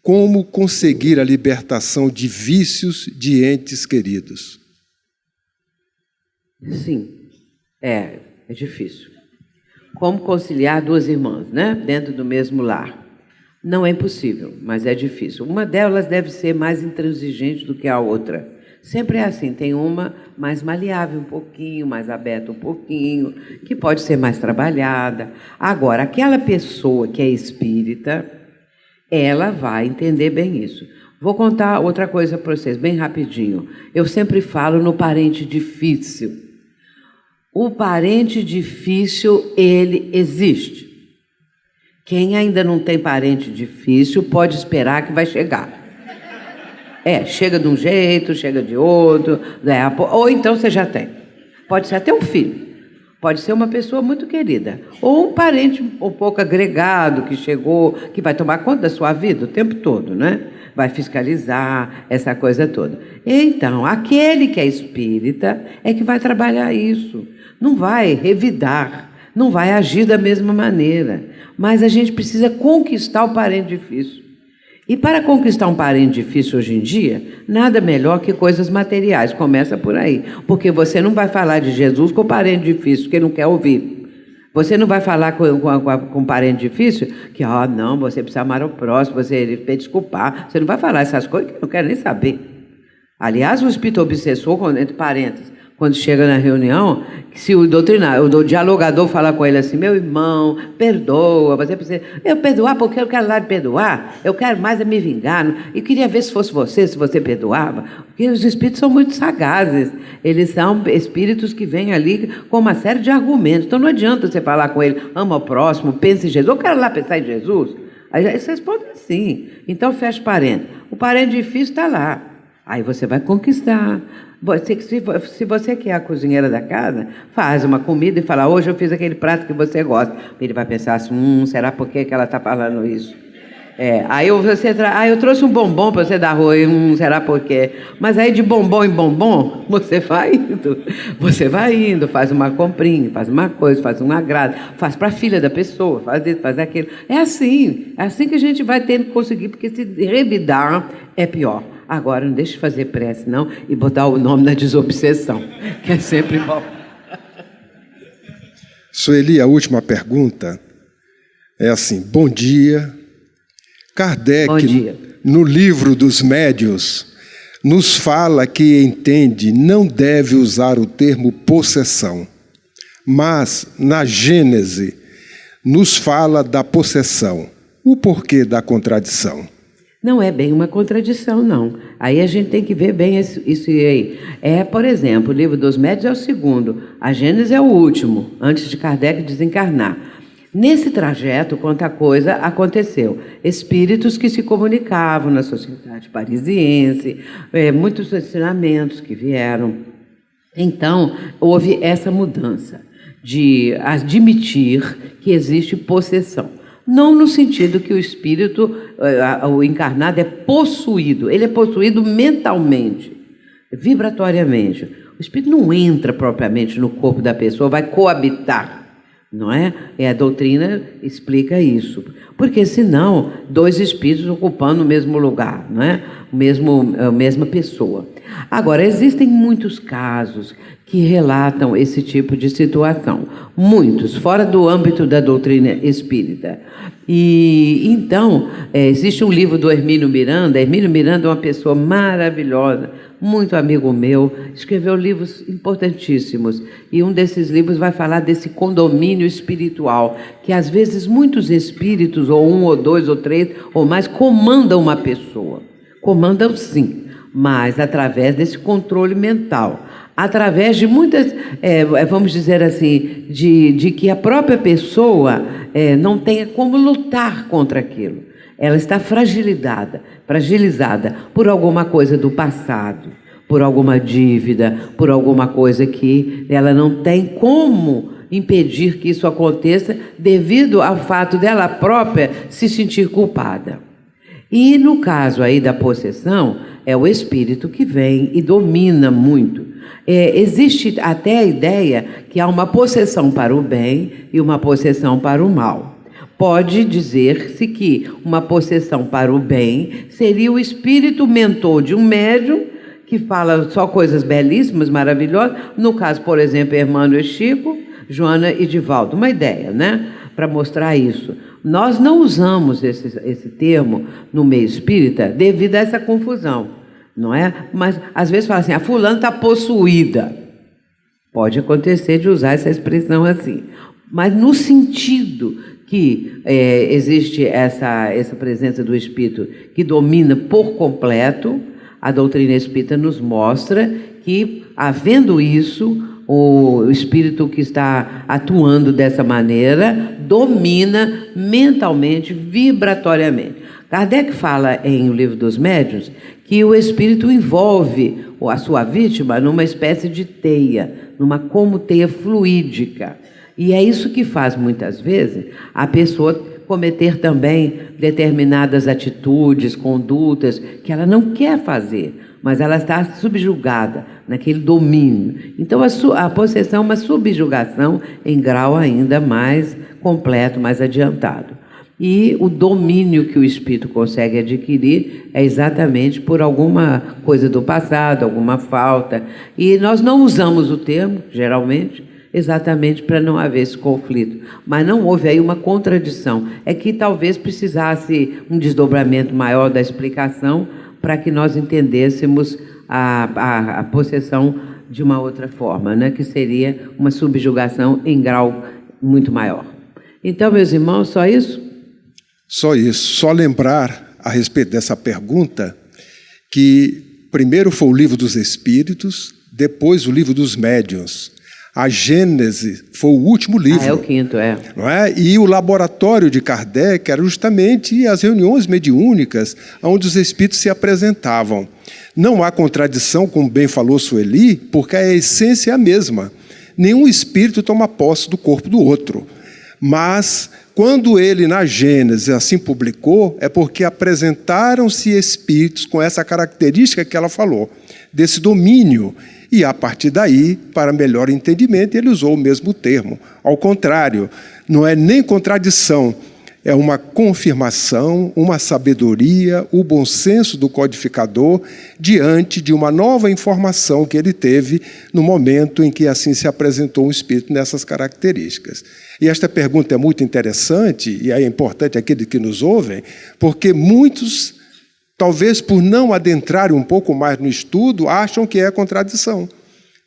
Como conseguir a libertação de vícios de entes queridos? Sim, é difícil. Como conciliar 2 irmãs, né, dentro do mesmo lar? Não é impossível, mas é difícil. Uma delas deve ser mais intransigente do que a outra. Sempre é assim, tem uma mais maleável um pouquinho, mais aberta um pouquinho, que pode ser mais trabalhada. Agora, aquela pessoa que é espírita, ela vai entender bem isso. Vou contar outra coisa para vocês, bem rapidinho. Eu sempre falo no parente difícil. O parente difícil, ele existe. Quem ainda não tem parente difícil pode esperar que vai chegar. Chega de um jeito, chega de outro, ou então você já tem. Pode ser até um filho, pode ser uma pessoa muito querida, ou um parente um pouco agregado que chegou, que vai tomar conta da sua vida o tempo todo, né? Vai fiscalizar essa coisa toda. Então, aquele que é espírita é que vai trabalhar isso. Não vai revidar, não vai agir da mesma maneira. Mas a gente precisa conquistar o parente difícil. E para conquistar um parente difícil hoje em dia, nada melhor que coisas materiais. Começa por aí. Porque você não vai falar de Jesus com o parente difícil, que não quer ouvir. Você não vai falar com um parente difícil que, não, você precisa amar o próximo, você precisa desculpar. Você não vai falar essas coisas que não quer nem saber. Aliás, o espírito obsessor, entre parênteses, quando chega na reunião, se o dialogador falar com ele assim: meu irmão, perdoa, você precisa... Eu perdoar porque eu quero lá de perdoar, eu quero mais é me vingar, e queria ver se fosse você, se você perdoava, porque os espíritos são muito sagazes, eles são espíritos que vêm ali com uma série de argumentos, então não adianta você falar com ele: ama o próximo, pense em Jesus, eu quero lá pensar em Jesus. Aí você responde assim. Então fecha parente. O parente difícil está lá, aí você vai conquistar. Se você quer a cozinheira da casa, faz uma comida e fala: hoje eu fiz aquele prato que você gosta. Ele vai pensar assim: será por que ela está falando isso? Aí eu trouxe um bombom para você dar arroz, será por quê? Mas aí de bombom em bombom, você vai indo, faz uma comprinha, faz uma coisa, faz um agrado, faz para a filha da pessoa, faz isso, faz aquilo. É assim que a gente vai tendo que conseguir, porque se revidar é pior. Agora, não deixe de fazer prece, não, e botar o nome na desobsessão, que é sempre bom. Sueli, a última pergunta é assim: bom dia. Kardec, bom dia. No livro dos Médiuns, nos fala que entende não deve usar o termo possessão, mas na Gênese nos fala da possessão. O porquê da contradição? Não é bem uma contradição, não. Aí a gente tem que ver bem isso aí. Por exemplo, o livro dos Médiuns é o segundo, a Gênese é o último, antes de Kardec desencarnar. Nesse trajeto, quanta coisa aconteceu. Espíritos que se comunicavam na sociedade parisiense, muitos ensinamentos que vieram. Então, houve essa mudança de admitir que existe possessão. Não no sentido que o espírito, o encarnado, é possuído. Ele é possuído mentalmente, vibratoriamente. O espírito não entra propriamente no corpo da pessoa, vai coabitar. Não é? E a doutrina explica isso. Porque, senão, dois espíritos ocupando o mesmo lugar, não é? A mesma pessoa. Agora, existem muitos casos que relatam esse tipo de situação. Muitos, fora do âmbito da doutrina espírita. E, então, existe um livro do Hermínio Miranda. Hermínio Miranda é uma pessoa maravilhosa, muito amigo meu, escreveu livros importantíssimos, e um desses livros vai falar desse condomínio espiritual, que às vezes muitos espíritos, ou um, ou dois, ou três, ou mais, comandam uma pessoa. Comandam sim, mas através desse controle mental, através de muitas, vamos dizer assim, de que a própria pessoa não tenha como lutar contra aquilo. Ela está fragilizada por alguma coisa do passado, por alguma dívida, por alguma coisa que ela não tem como impedir que isso aconteça devido ao fato dela própria se sentir culpada. E no caso aí da possessão, é o espírito que vem e domina muito. Existe até a ideia que há uma possessão para o bem e uma possessão para o mal. Pode dizer-se que uma possessão para o bem seria o espírito mentor de um médium que fala só coisas belíssimas, maravilhosas. No caso, por exemplo, Hermânio e Chico, Joana e Divaldo. Uma ideia, né? Para mostrar isso. Nós não usamos esse termo no meio espírita devido a essa confusão, não é? Mas às vezes fala assim, a fulana está possuída. Pode acontecer de usar essa expressão assim. Mas no sentido que existe essa presença do espírito que domina por completo, a doutrina espírita nos mostra que, havendo isso, o espírito que está atuando dessa maneira domina mentalmente, vibratoriamente. Kardec fala em O Livro dos Médiuns que o espírito envolve a sua vítima numa espécie de teia, como teia fluídica. E é isso que faz, muitas vezes, a pessoa cometer também determinadas atitudes, condutas que ela não quer fazer, mas ela está subjugada naquele domínio. Então, a possessão é uma subjugação em grau ainda mais completo, mais adiantado. E o domínio que o espírito consegue adquirir é exatamente por alguma coisa do passado, alguma falta. E nós não usamos o termo, geralmente, exatamente para não haver esse conflito. Mas não houve aí uma contradição. É que talvez precisasse um desdobramento maior da explicação para que nós entendêssemos a possessão de uma outra forma, né? Que seria uma subjugação em grau muito maior. Então, meus irmãos, só isso? Só isso. Só lembrar a respeito dessa pergunta que primeiro foi o Livro dos Espíritos, depois o Livro dos Médiuns. A Gênese foi o último livro. É o quinto, não é? E o laboratório de Kardec era justamente as reuniões mediúnicas onde os espíritos se apresentavam. Não há contradição, como bem falou Sueli, porque a essência é a mesma. Nenhum espírito toma posse do corpo do outro. Mas, quando ele, na Gênese, assim publicou, é porque apresentaram-se espíritos com essa característica que ela falou, desse domínio. E, a partir daí, para melhor entendimento, ele usou o mesmo termo. Ao contrário, não é nem contradição, é uma confirmação, uma sabedoria, o bom senso do codificador diante de uma nova informação que ele teve no momento em que assim se apresentou um espírito nessas características. E esta pergunta é muito interessante, e é importante aqueles que nos ouvem, porque muitos, talvez por não adentrarem um pouco mais no estudo, acham que é contradição.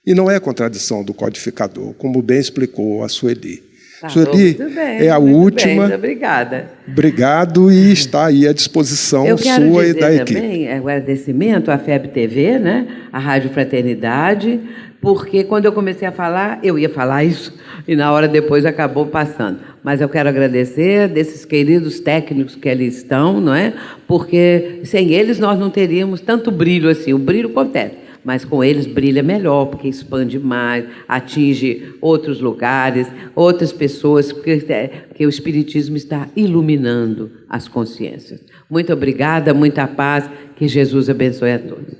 E não é contradição do codificador, como bem explicou a Sueli. Sueli, é a última. Bem, obrigada. Obrigado, e está aí à disposição sua e da equipe. Eu quero dizer também agradecimento à FEB TV, né, à Rádio Fraternidade, porque quando eu comecei a falar, eu ia falar isso, e na hora depois acabou passando. Mas eu quero agradecer desses queridos técnicos que ali estão, não é? Porque sem eles nós não teríamos tanto brilho assim. O brilho acontece, mas com eles brilha melhor, porque expande mais, atinge outros lugares, outras pessoas, porque o Espiritismo está iluminando as consciências. Muito obrigada, muita paz, que Jesus abençoe a todos.